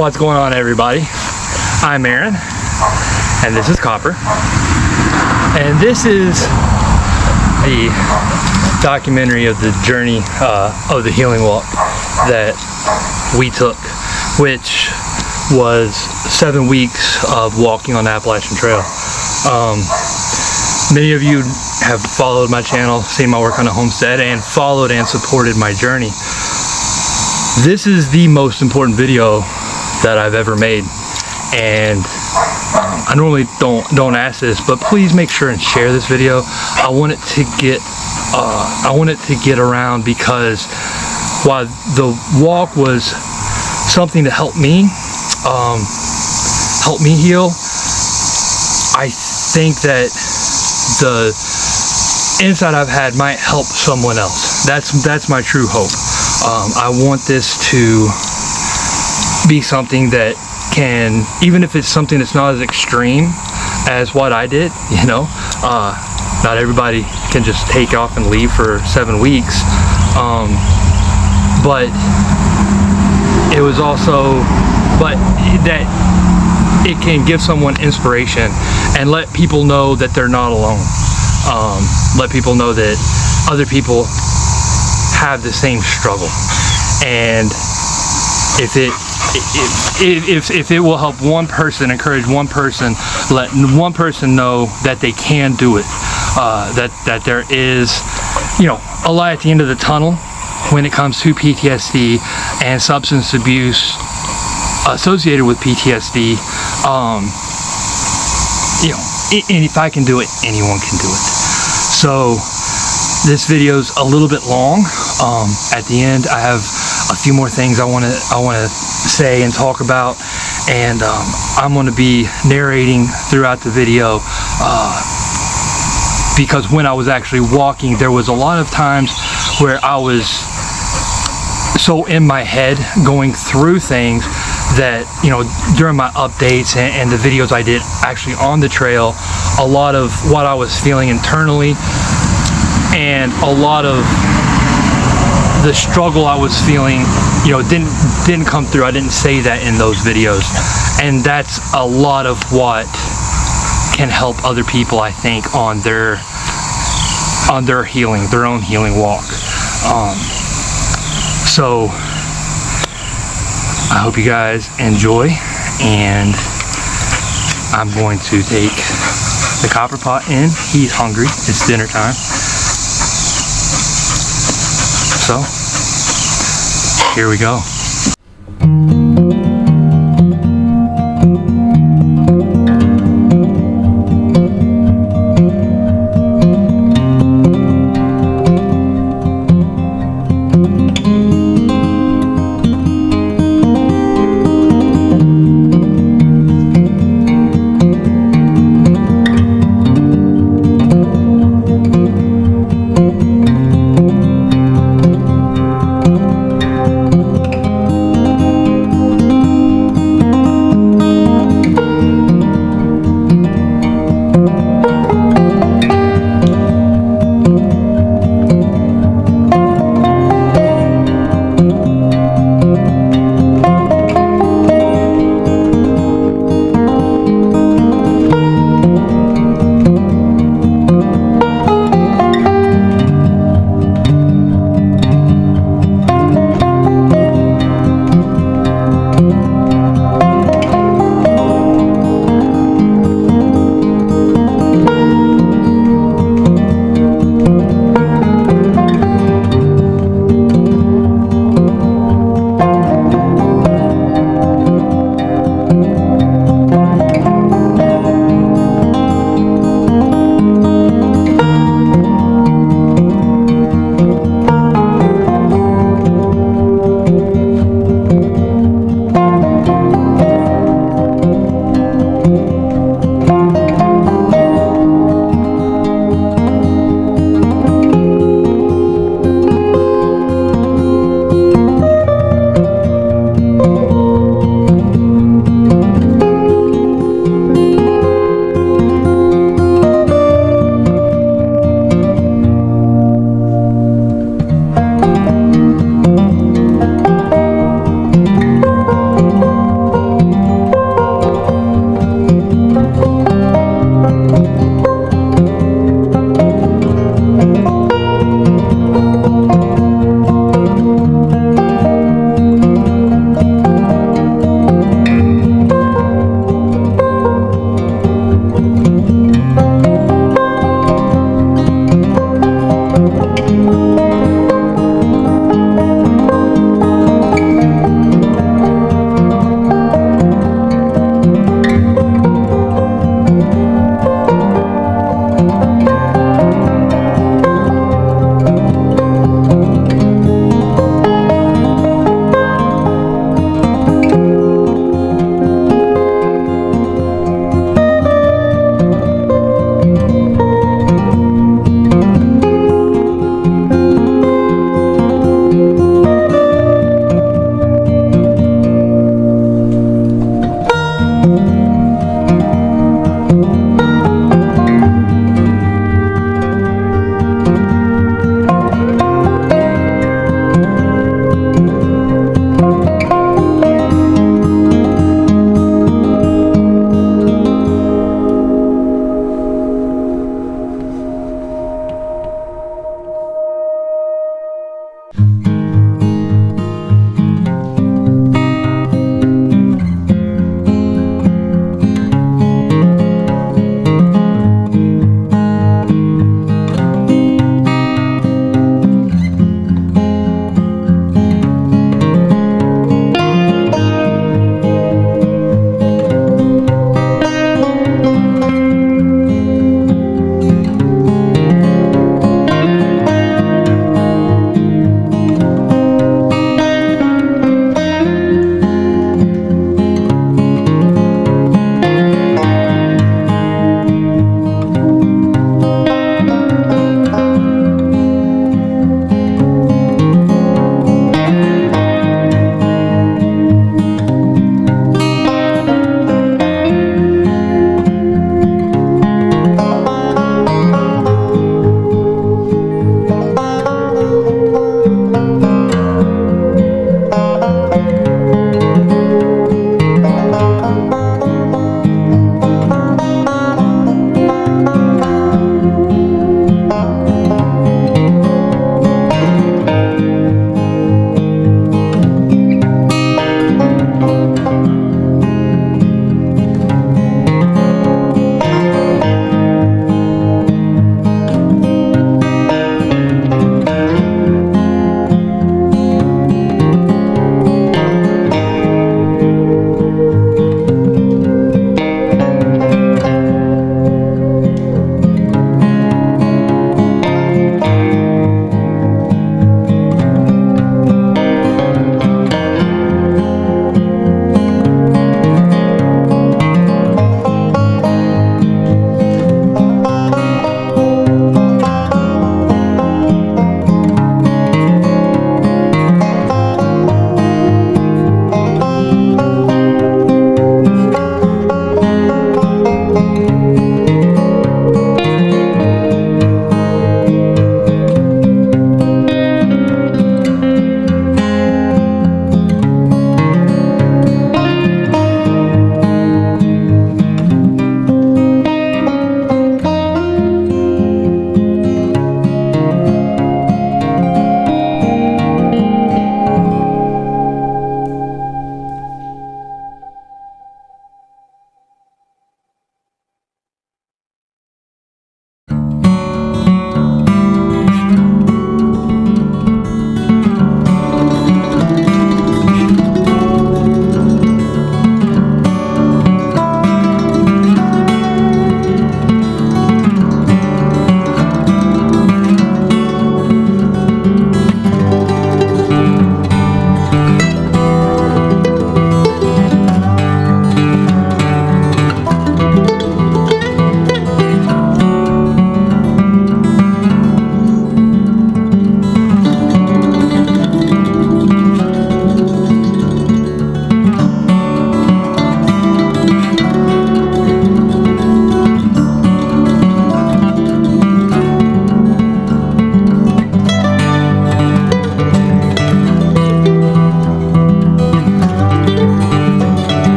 What's going on, everybody? I'm Aaron, and this is Copper, and this is the documentary of the journey of the healing walk that we took, which was 7 weeks of walking on the Appalachian Trail. Many of you have followed my channel, seen my work on the homestead, and followed and supported my journey. This is the most important video that I've ever made, and I normally don't ask this, but please make sure and share this video. I want it to get around, because while the walk was something to help me heal, I think that the insight I've had might help someone else. That's my true hope. I want this to be something that can, even if it's something that's not as extreme as what I did, you know, not everybody can just take off and leave for 7 weeks, but it was also, that it can give someone inspiration and let people know that they're not alone. Let people know that other people have the same struggle, and if it will help one person, encourage one person, let one person know that they can do it, that there is, you know, a light at the end of the tunnel when it comes to PTSD and substance abuse associated with PTSD. You know, and if I can do it, anyone can do it. So this video's a little bit long. At the end, I have a few more things I want to say and talk about, and I'm going to be narrating throughout the video, because when I was actually walking, there was a lot of times where I was so in my head going through things that, you know, during my updates and the videos I did actually on the trail, a lot of what I was feeling internally and a lot of the struggle I was feeling, you know, didn't come through. I didn't say that in those videos, and that's a lot of what can help other people, I think, on their healing, their own healing walk. So I hope you guys enjoy, and I'm going to take the copper pot in. He's hungry. It's dinner time. So here we go.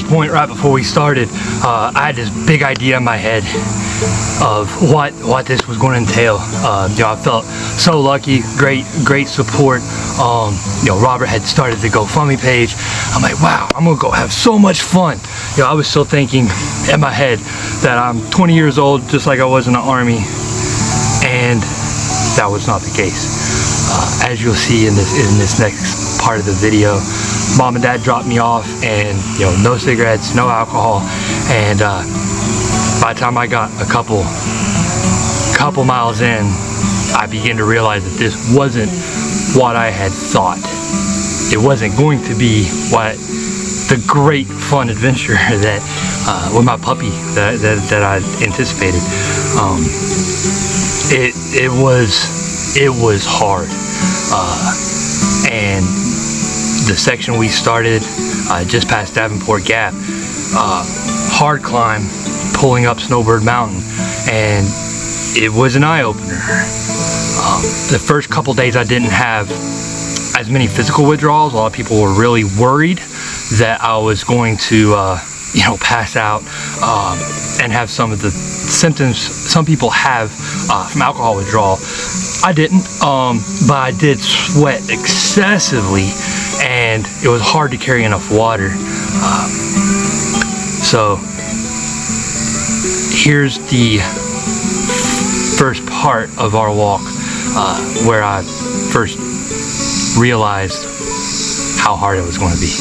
point, right before we started, I had this big idea in my head of what this was going to entail. You know, I felt so lucky, great support. You know, Robert had started the GoFundMe page. I'm like, wow, I'm gonna go have so much fun. You know, I was still thinking in my head that I'm 20 years old, just like I was in the Army, and that was not the case. As you'll see in this next part of the video, Mom and Dad dropped me off, and you know, no cigarettes, no alcohol, and by the time I got a couple miles in, I began to realize that this wasn't what I had thought. It wasn't going to be the great fun adventure that with my puppy that I anticipated. It was hard, and the section we started just past Davenport Gap, hard climb, pulling up Snowbird Mountain, and it was an eye-opener. The first couple days I didn't have as many physical withdrawals. A lot of people were really worried that I was going to you know, pass out and have some of the symptoms some people have from alcohol withdrawal. I didn't, but I did sweat excessively, and it was hard to carry enough water. So here's the first part of our walk where I first realized how hard it was going to be.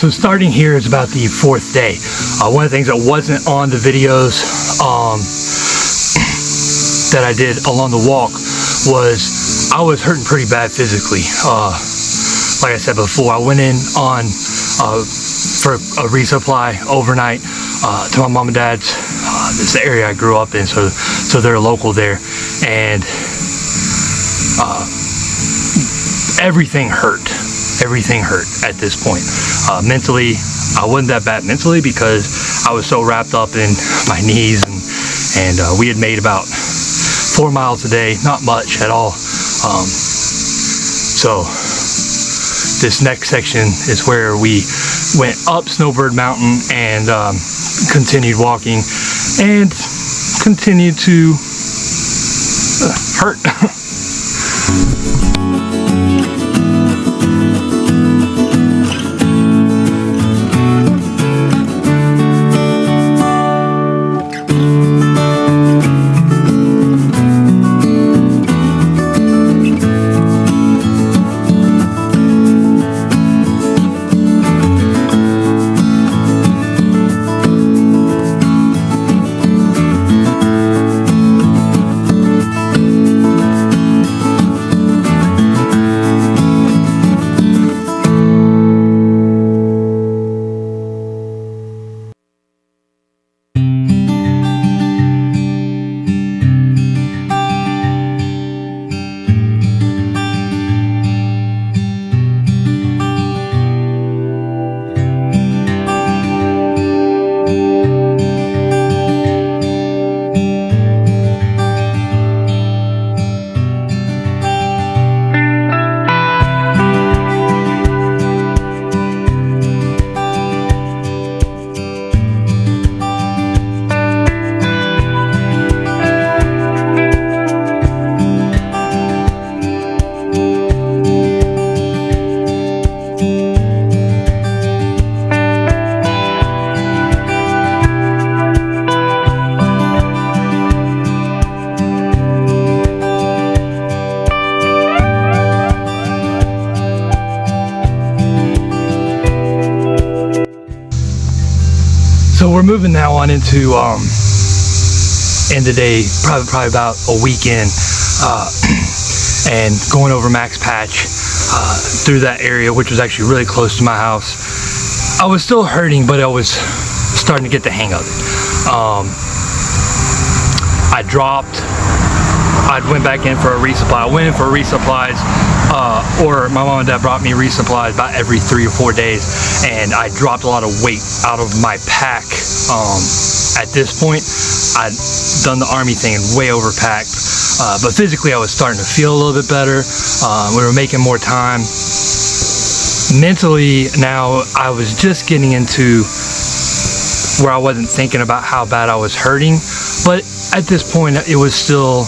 So starting here is about the fourth day. One of the things that wasn't on the videos that I did along the walk was I was hurting pretty bad physically. Like I said before, I went in on for a resupply overnight to my mom and dad's. This is the area I grew up in, so they're local there, and everything hurt. Everything hurt at this point. Mentally, I wasn't that bad mentally because I was so wrapped up in my knees, and we had made about 4 miles a day, not much at all. So this next section is where we went up Snowbird Mountain and continued walking and continued to hurt. we're moving now on into end of day, probably about a weekend, and going over Max Patch through that area, which was actually really close to my house. I was still hurting, but I was starting to get the hang of it. I dropped. I went back in for a resupply. I went in for resupplies, or my mom and dad brought me resupplies about every 3 or 4 days, and I dropped a lot of weight out of my pack. At this point, I'd done the Army thing and way overpacked, but physically I was starting to feel a little bit better. We were making more time. Mentally, now I was just getting into where I wasn't thinking about how bad I was hurting, but at this point it was still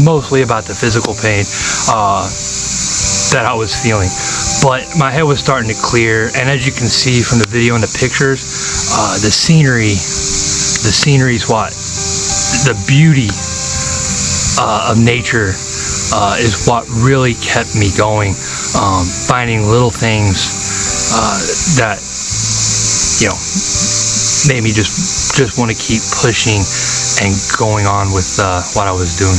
mostly about the physical pain that I was feeling. But my head was starting to clear, and as you can see from the video and the pictures, the scenery's what? The beauty of nature is what really kept me going. Finding little things that, you know, made me just want to keep pushing and going on with what I was doing.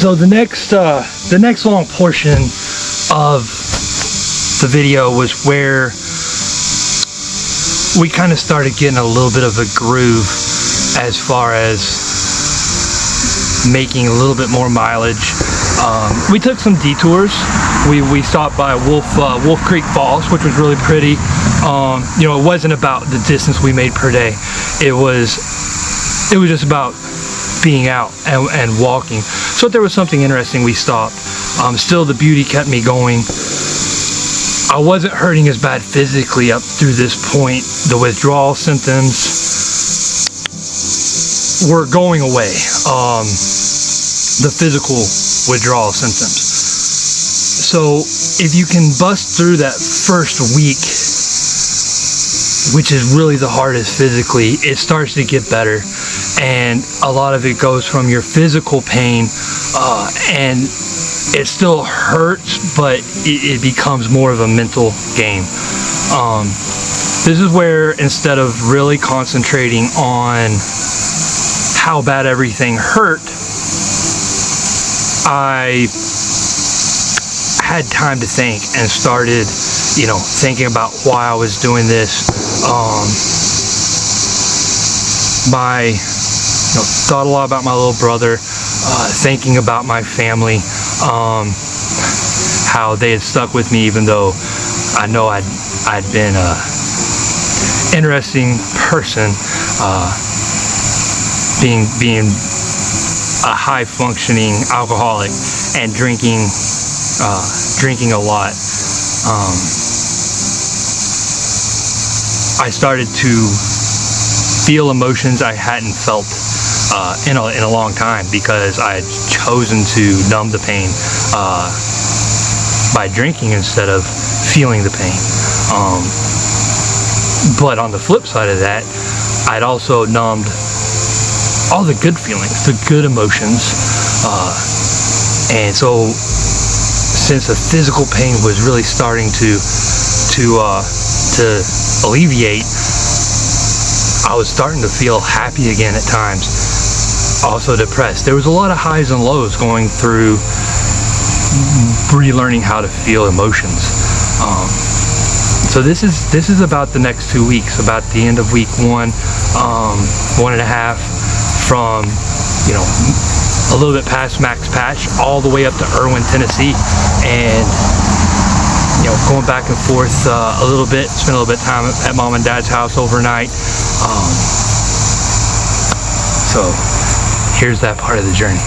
So the next long portion of the video was where we kind of started getting a little bit of a groove as far as making a little bit more mileage. We took some detours. We stopped by Wolf Creek Falls, which was really pretty. You know, it wasn't about the distance we made per day. It was just about being out and walking. So if there was something interesting, we stopped. Still, the beauty kept me going. I wasn't hurting as bad physically up through this point. The withdrawal symptoms were going away. The physical withdrawal symptoms. So if you can bust through that first week, which is really the hardest physically, it starts to get better. And a lot of it goes from your physical pain, and it still hurts, but it becomes more of a mental game. This is where, instead of really concentrating on how bad everything hurt, I had time to think and started, you know, thinking about why I was doing this. Thought a lot about my little brother, thinking about my family, how they had stuck with me even though I know I'd been a interesting person, being a high functioning alcoholic and drinking a lot. I started to feel emotions I hadn't felt in a long time, because I had chosen to numb the pain by drinking instead of feeling the pain. But on the flip side of that, I'd also numbed all the good feelings, the good emotions, and so since the physical pain was really starting to alleviate, I was starting to feel happy again at times, also depressed. There was a lot of highs and lows going through relearning how to feel emotions. So this is about the next 2 weeks, about the end of week 1, 1.5, from, you know, a little bit past Max Patch all the way up to Irwin, Tennessee, and, you know, going back and forth a little bit, spend a little bit of time at mom and dad's house overnight. So here's that part of the journey.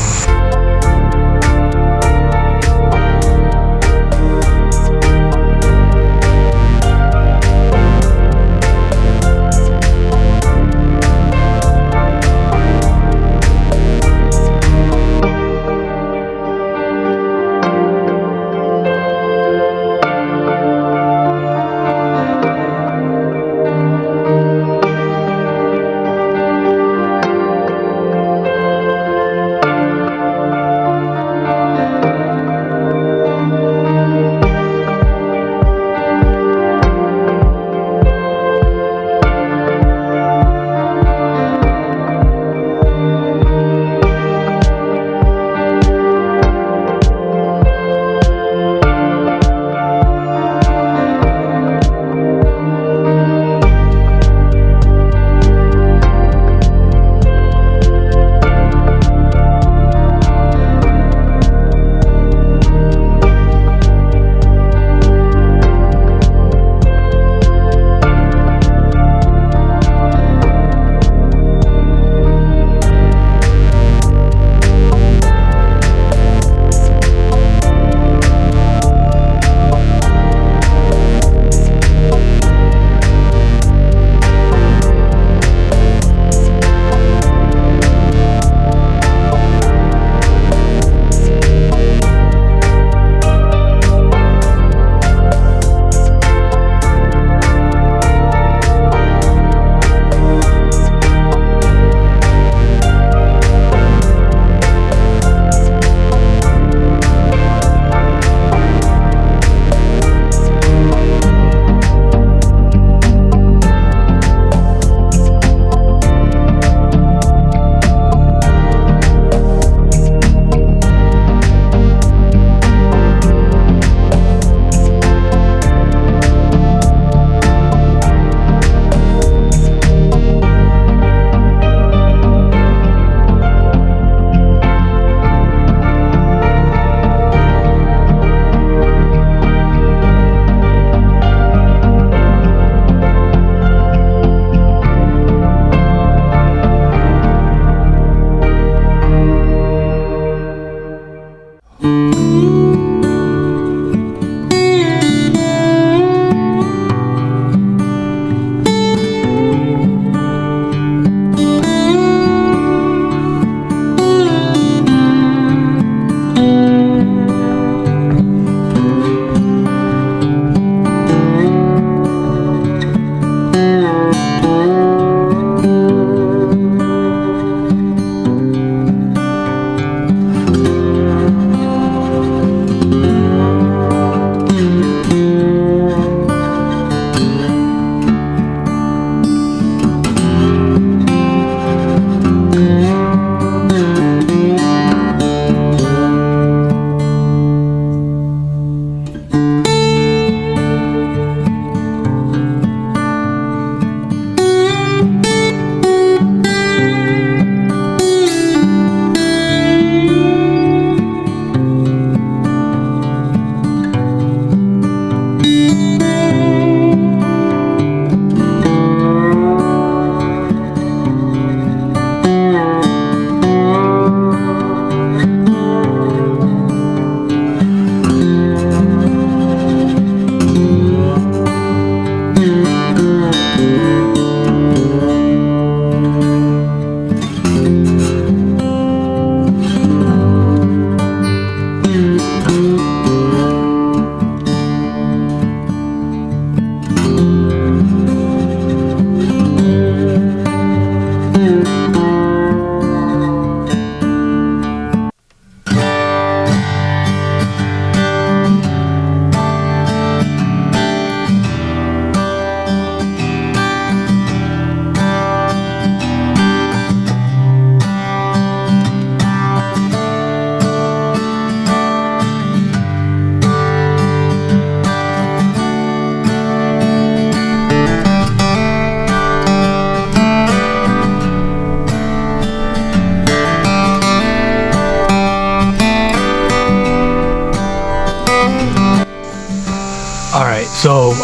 So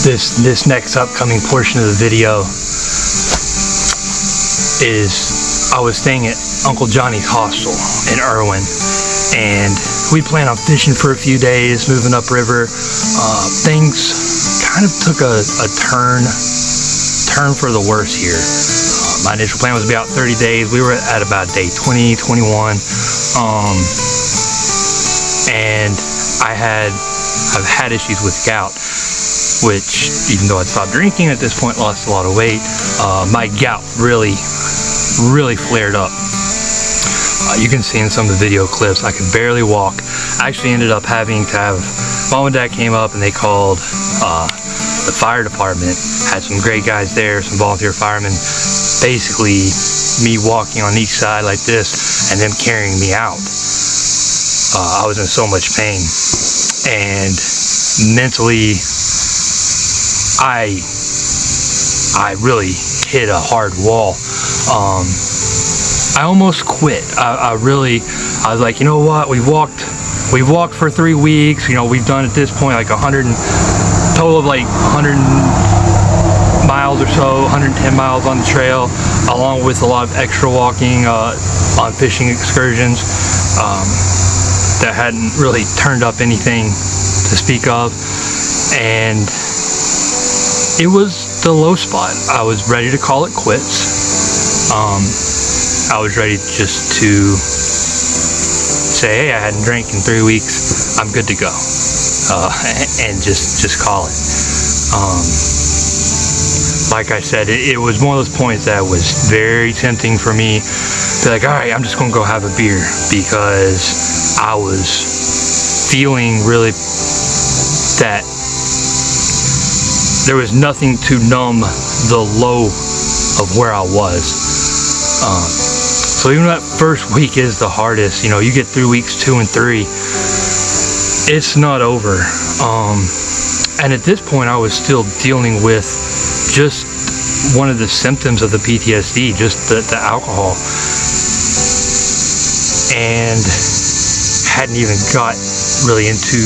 this next upcoming portion of the video is I was staying at Uncle Johnny's hostel in Irwin, and we planned on fishing for a few days, moving upriver. Things kind of took a turn for the worse here. My initial plan was to be out 30 days. We were at about day 20, 21. And I've had issues with gout, which, even though I'd stopped drinking at this point, lost a lot of weight, my gout really flared up. You can see in some of the video clips, I could barely walk. I actually ended up having to have, Mom and Dad came up and they called the fire department. Had some great guys there, some volunteer firemen. Basically, me walking on each side like this and them carrying me out. I was in so much pain, and mentally, I really hit a hard wall. I almost quit. I was like, you know what? We've walked for 3 weeks. You know, we've done at this point like total of like 100 miles or so, 110 miles on the trail, along with a lot of extra walking on fishing excursions that hadn't really turned up anything to speak of. And it was the low spot. I was ready to call it quits. I was ready just to say, hey, I hadn't drank in 3 weeks, I'm good to go, and just call it. Like I said, it was one of those points that was very tempting for me to be like, all right, I'm just gonna go have a beer, because I was feeling really that there was nothing to numb the low of where I was. So even though that first week is the hardest, you know, you get through weeks 2 and 3, it's not over. And at this point I was still dealing with just one of the symptoms of the PTSD, just the alcohol, and hadn't even got really into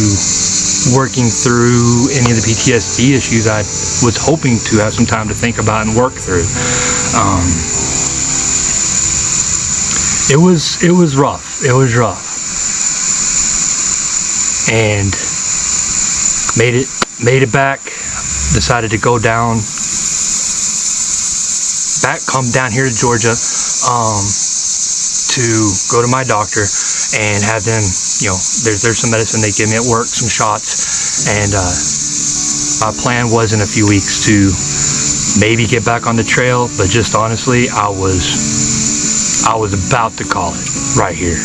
working through any of the PTSD issues I was hoping to have some time to think about and work through. It was rough. It was rough, and made it back. Decided to go down, come down here to Georgia, to go to my doctor and have them, you know, there's some medicine they give me at work, some shots, and my plan was in a few weeks to maybe get back on the trail, but just honestly, I was about to call it right here.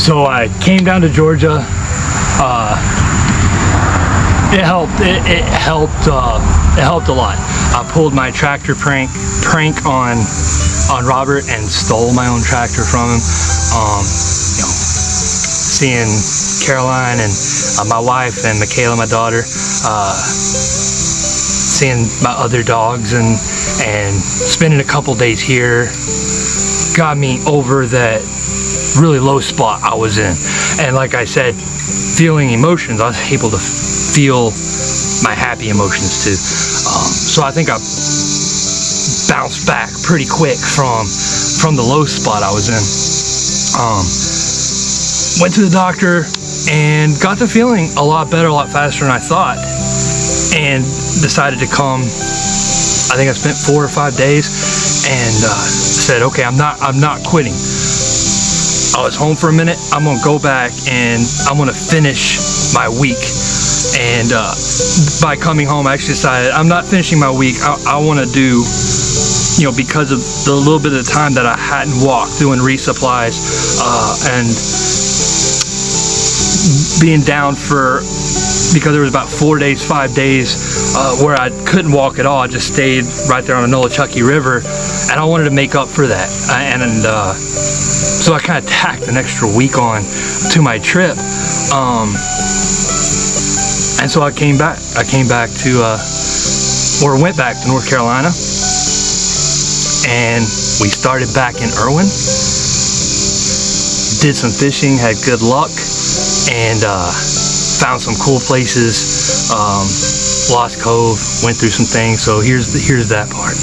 So I came down to Georgia. It helped. It helped. It helped a lot. I pulled my tractor prank on Robert and stole my own tractor from him. You know, seeing Caroline and my wife and Michaela, my daughter, seeing my other dogs and spending a couple days here got me over that really low spot I was in. And like I said, feeling emotions, I was able to feel my happy emotions too. So I think I bounced back pretty quick from the low spot I was in. Went to the doctor and got the feeling a lot better, a lot faster than I thought, and decided to come. I think I spent 4 or 5 days and said, okay, I'm not quitting. I was home for a minute. I'm gonna go back and I'm gonna finish my week. And by coming home, I actually decided I'm not finishing my week. I want to do, you know, because of the little bit of the time that I hadn't walked, doing resupplies and being down for, because there was about 4 days, 5 days where I couldn't walk at all. I just stayed right there on the Nolichucky River, and I wanted to make up for that. So I kind of tacked an extra week on to my trip. And so I came back. I came back to, or went back to North Carolina, and we started back in Irwin. Did some fishing, had good luck, and found some cool places. Lost Cove, went through some things. So here's that part.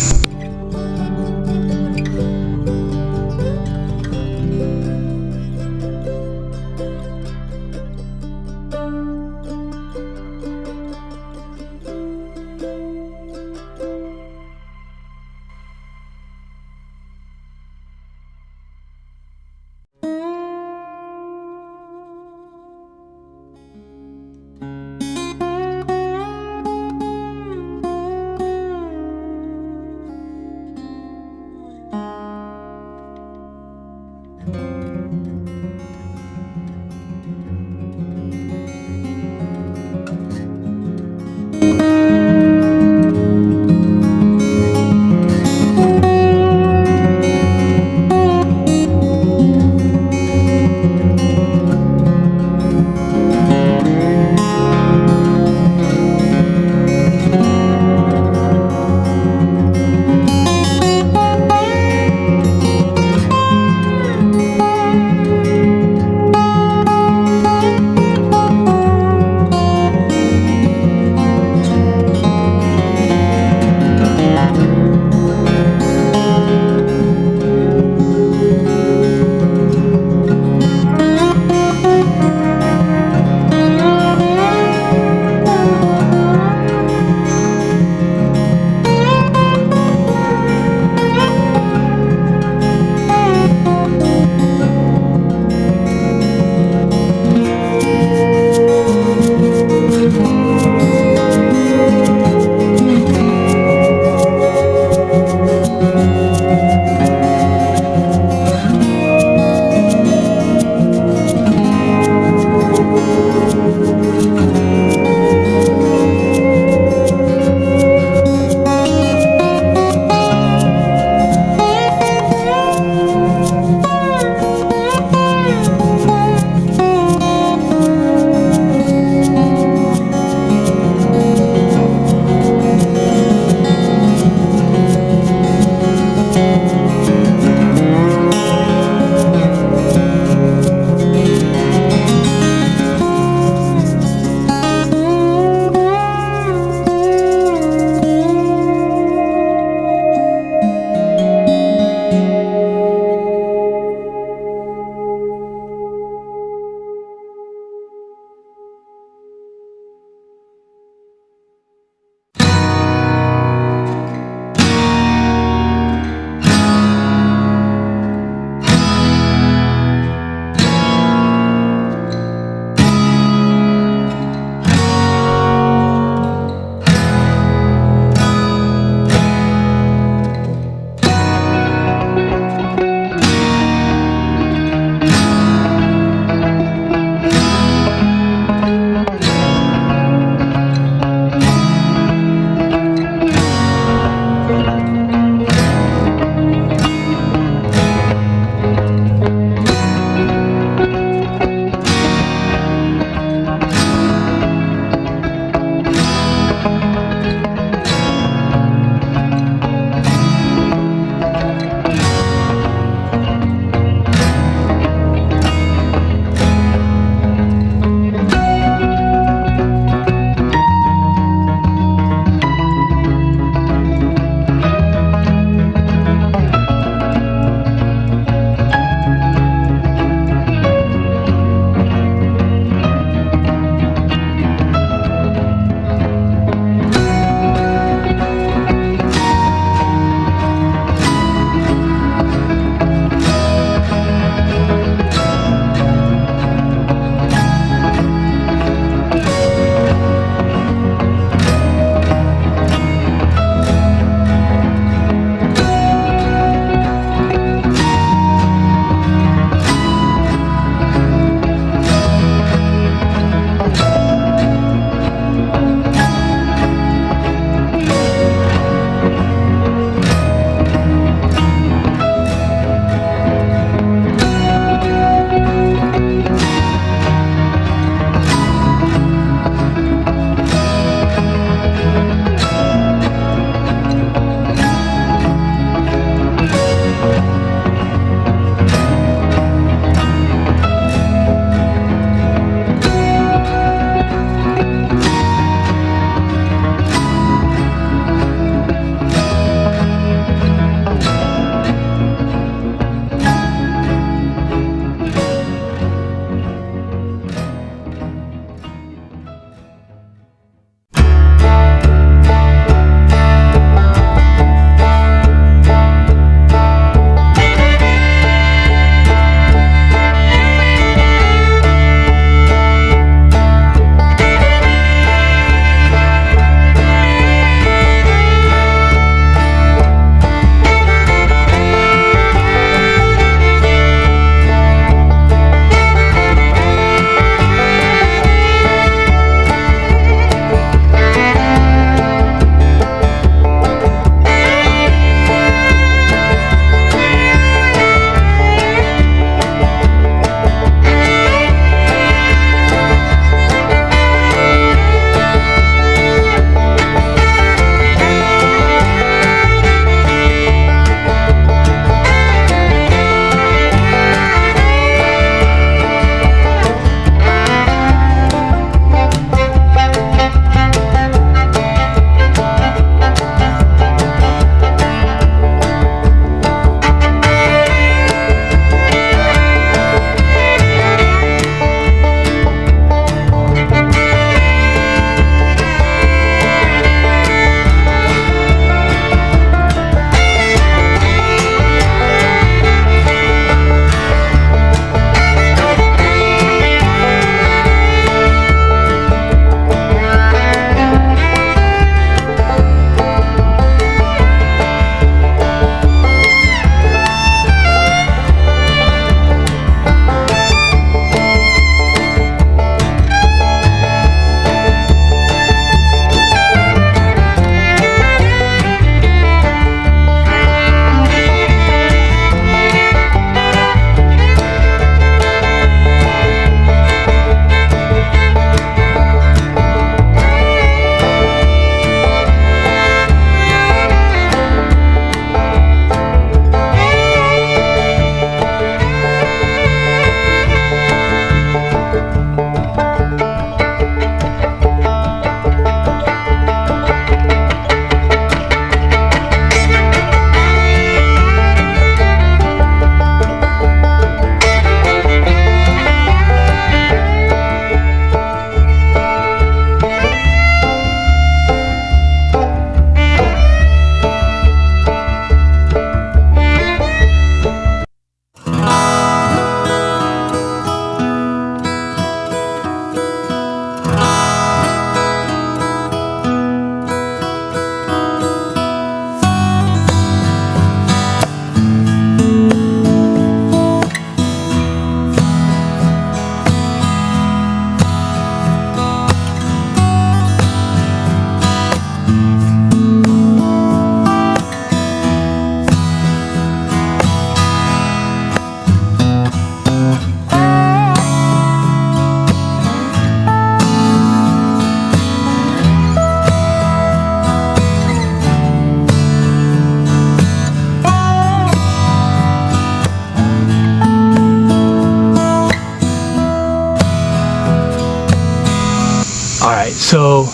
So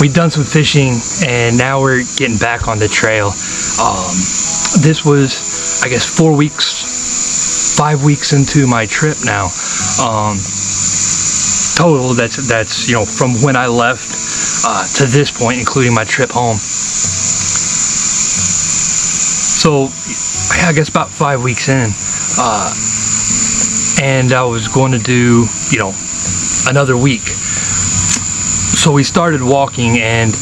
we've done some fishing, and now we're getting back on the trail. This was, I guess, 5 weeks into my trip now. Total, that's you know, from when I left to this point, including my trip home. So I guess about 5 weeks in, and I was going to do, you know, another week. So we started walking, and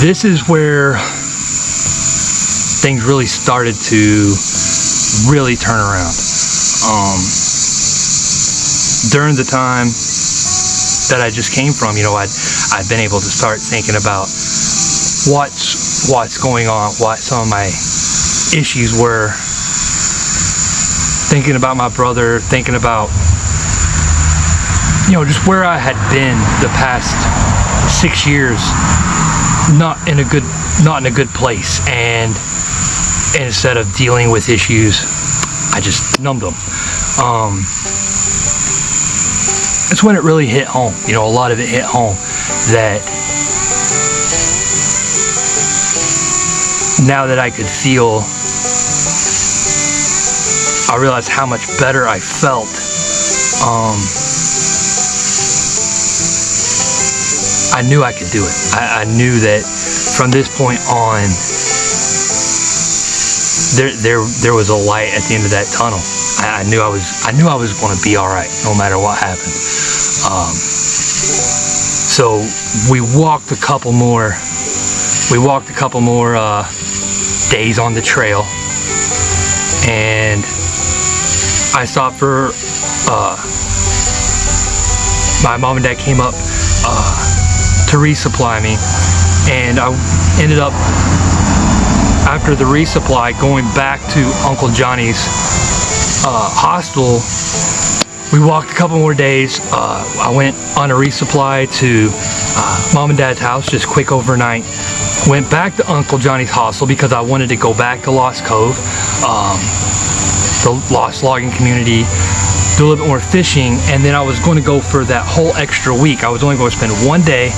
this is where things really started to really turn around. During the time that I just came from, you know, I'd been able to start thinking about what's going on, what some of my issues were, thinking about my brother, thinking about, you know, just where I had been the past 6 years, not in a good place, and instead of dealing with issues, I just numbed them. It's when it really hit home, you know, a lot of it hit home, that now that I could feel, I realized how much better I felt. I knew I could do it. I knew that from this point on, there was a light at the end of that tunnel. I knew I was going to be all right, no matter what happened. So we walked a couple more days on the trail, and I stopped for my mom and dad came up to resupply me, and I ended up, after the resupply, going back to Uncle Johnny's hostel. We walked a couple more days. I went on a resupply to mom and dad's house, just quick overnight. Went back to Uncle Johnny's hostel because I wanted to go back to Lost Cove, the lost logging community, do a little bit more fishing, and then I was going to go for that whole extra week. I was only going to spend 1 day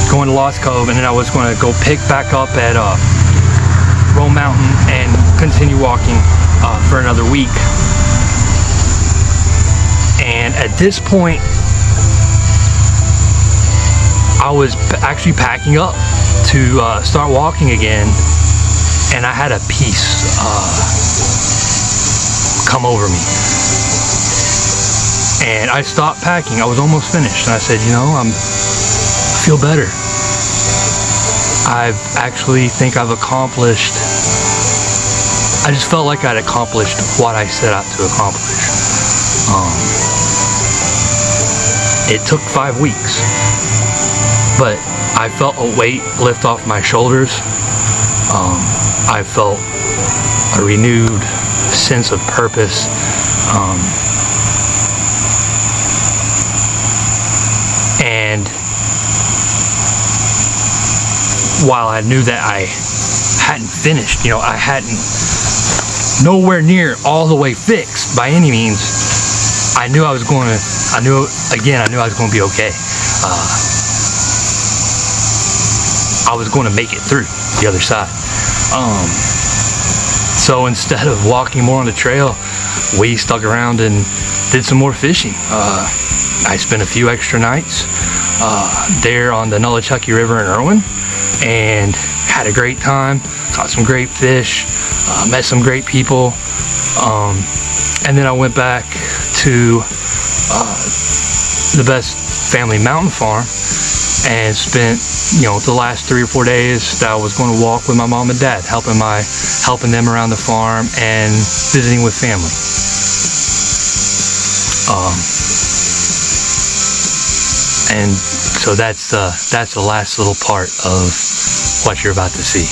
going to Lost Cove, and then I was going to go pick back up at Roan Mountain and continue walking for another week. And at this point, I was actually packing up to start walking again, and I had a peace come over me. And I stopped packing. I was almost finished, and I said, you know, I feel better. I actually think I've accomplished, I just felt like I'd accomplished what I set out to accomplish. It took 5 weeks, but I felt a weight lift off my shoulders. I felt a renewed sense of purpose. And while I knew that I hadn't finished, you know, I hadn't nowhere near all the way fixed by any means, I knew I was going to be okay. I was going to make it through the other side. So instead of walking more on the trail, we stuck around and did some more fishing. I spent a few extra nights there on the Nolichucky River in Irwin, and had a great time. Caught some great fish, met some great people, and then I went back to the Best Family Mountain Farm and spent, you know, the last 3 or 4 days that I was going to walk with my mom and dad, helping them around the farm and visiting with family. And so that's the last little part of what you're about to see.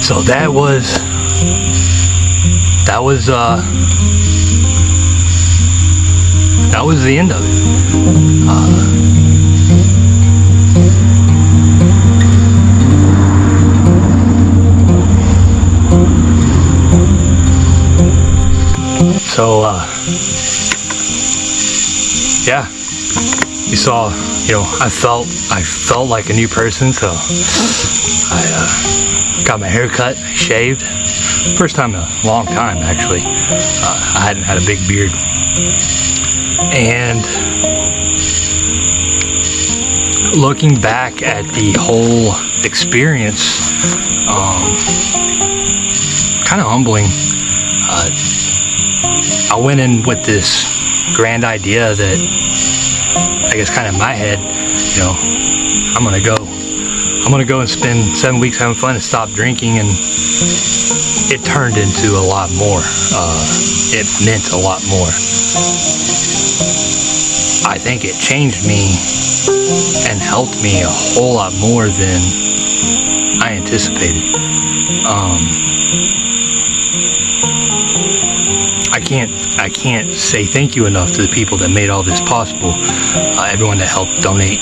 So that was the end of it. Yeah, you saw, I felt like a new person. So I got my hair cut, shaved. First time in a long time, actually. I hadn't had a big beard. And looking back at the whole experience, kind of humbling. I went in with this grand idea that, I guess kind of in my head, I'm gonna go and spend 7 weeks having fun and stop drinking, and it turned into a lot more. It meant a lot more. I think it changed me and helped me a whole lot more than I anticipated. I can't say thank you enough to the people that made all this possible. Everyone that helped donate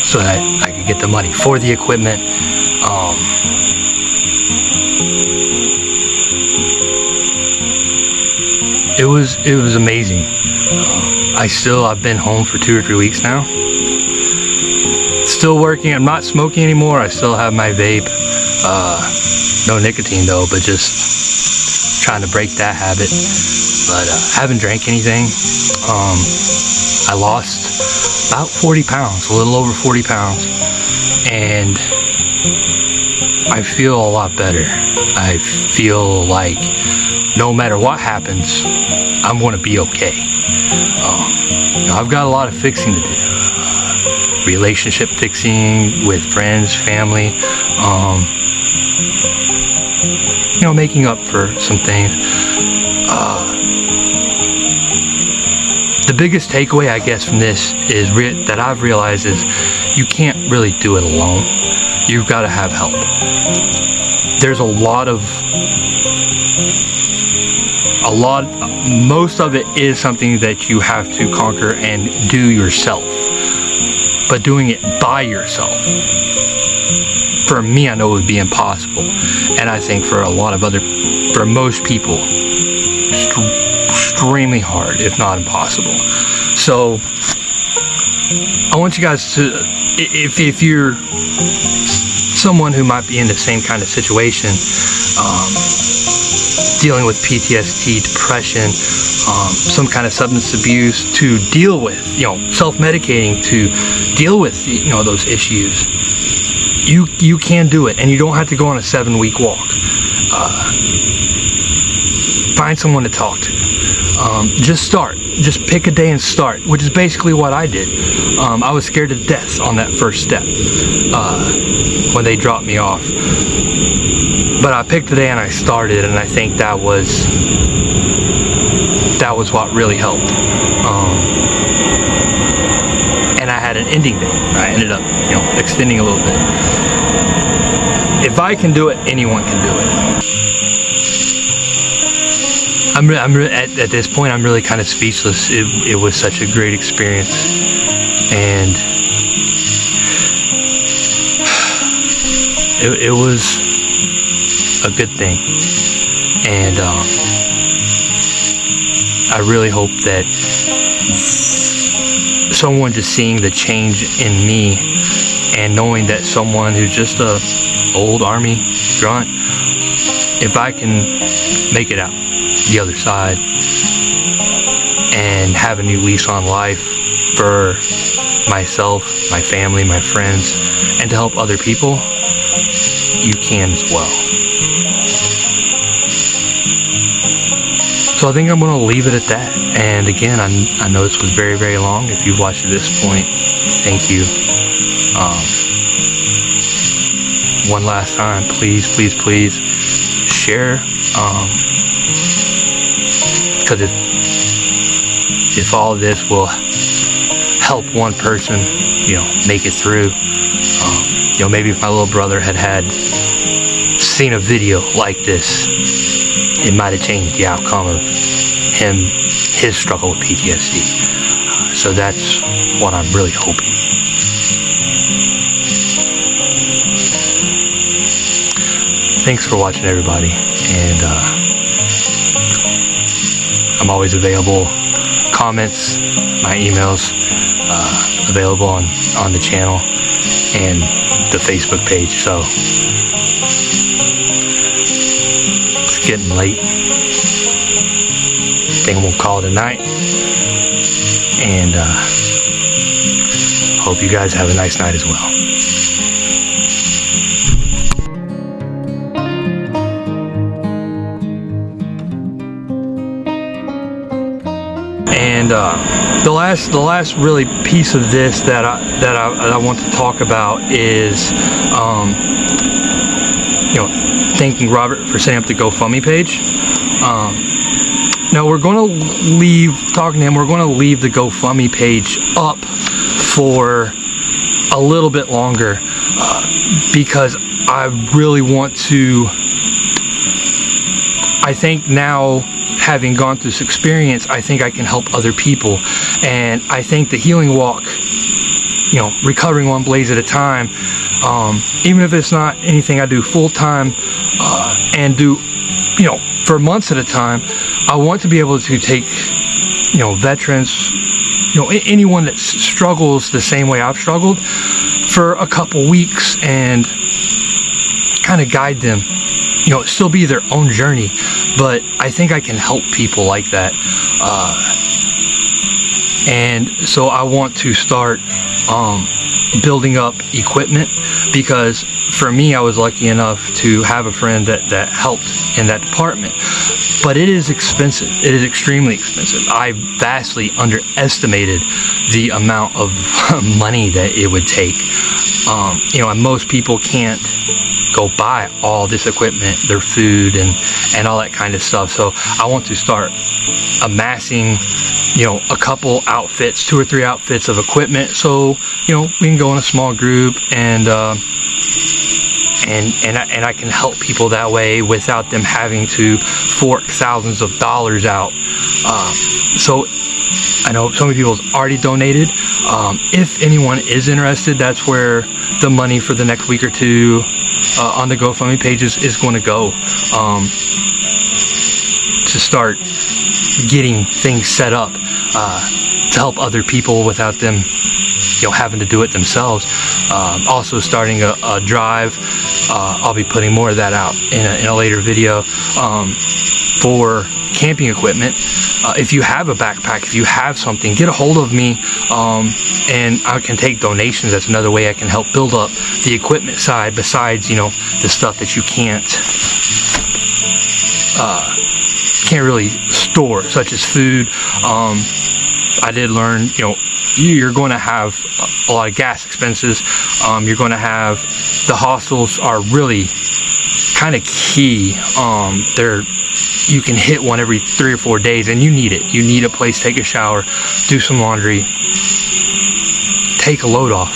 so that I could get the money for the equipment. It was amazing. I've been home for 2 or 3 weeks now. Still working. I'm not smoking anymore. I still have my vape. No nicotine though, but just trying to break that habit. But haven't drank anything. I lost about 40 pounds, a little over 40 pounds, and I feel a lot better. I feel like no matter what happens, I'm going to be okay. I've got a lot of fixing to do. Relationship fixing with friends, family, making up for some things. The biggest takeaway, I guess, from this is that I've realized is you can't really do it alone. You've got to have help. There's most of it is something that you have to conquer and do yourself. But doing it by yourself, for me, I know it would be impossible. And I think for most people, extremely hard, if not impossible. So I want you guys to, if you're someone who might be in the same kind of situation, dealing with PTSD, depression, some kind of substance abuse, to deal with, self-medicating to deal with, those issues, you can do it, and you don't have to go on a 7-week walk. Find someone to talk to. Just start. Just pick a day and start, which is basically what I did. I was scared to death on that first step when they dropped me off. But I picked a day and I started, and I think that was what really helped. And I had an ending date. I ended up, extending a little bit. If I can do it, anyone can do it. At this point, I'm really kind of speechless. It was such a great experience, and it was a good thing. And I really hope that someone just seeing the change in me and knowing that someone who's just a old army grunt, if I can make it out the other side and have a new lease on life for myself, my family, my friends, and to help other people, you can as well. So I think I'm going to leave it at that. And again, I know this was very, very long. If you've watched to this point, thank you. One last time, please, please, please share. Because if all of this will help one person, make it through. Maybe if my little brother had seen a video like this, it might have changed the outcome of his struggle with PTSD. So that's what I'm really hoping. Thanks for watching, everybody, and I'm always available. Comments, my emails, available on the channel and the Facebook page. So it's getting late. I think we'll call it a night, and hope you guys have a nice night as well. And the last really piece of this that I want to talk about is thanking Robert for setting up the GoFundMe page. Now we're going to leave the GoFundMe page up for a little bit longer because I really want to. I think now, having gone through this experience, I think I can help other people, and I think the healing walk, recovering one blaze at a time, even if it's not anything I do full time and do for months at a time, I want to be able to take veterans, anyone that struggles the same way I've struggled, for a couple weeks and kind of guide them. Still be their own journey, but I think I can help people like that. And so I want to start building up equipment, because for me, I was lucky enough to have a friend that helped in that department. But it is expensive. It is extremely expensive. I vastly underestimated the amount of money that it would take. And most people can't go buy all this equipment, their food and all that kind of stuff. So I want to start amassing a couple outfits, 2 or 3 outfits of equipment, so we can go in a small group and I can help people that way without them having to fork thousands of dollars out. So I know so many people's already donated. If anyone is interested, that's where the money for the next week or two on the GoFundMe pages is going to go, to start getting things set up to help other people without them having to do it themselves. Also starting a drive. I'll be putting more of that out in a later video, for camping equipment. If you have a backpack, if you have something, get a hold of me, and I can take donations. That's another way I can help build up the equipment side, besides the stuff that you can't really store, such as food. I did learn you're going to have a lot of gas expenses. You're going to have, the hostels are really kind of key. You can hit one every 3 or 4 days, and you need it. You need a place, take a shower, do some laundry, take a load off.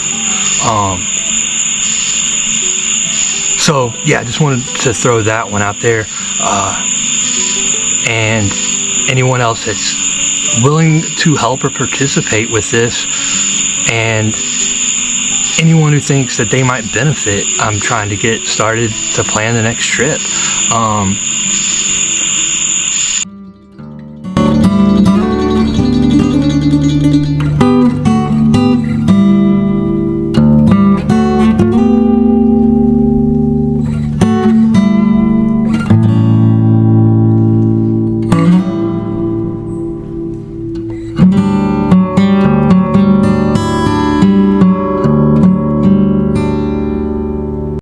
So yeah, I just wanted to throw that one out there. And anyone else that's willing to help or participate with this, and anyone who thinks that they might benefit, I'm trying to get started to plan the next trip.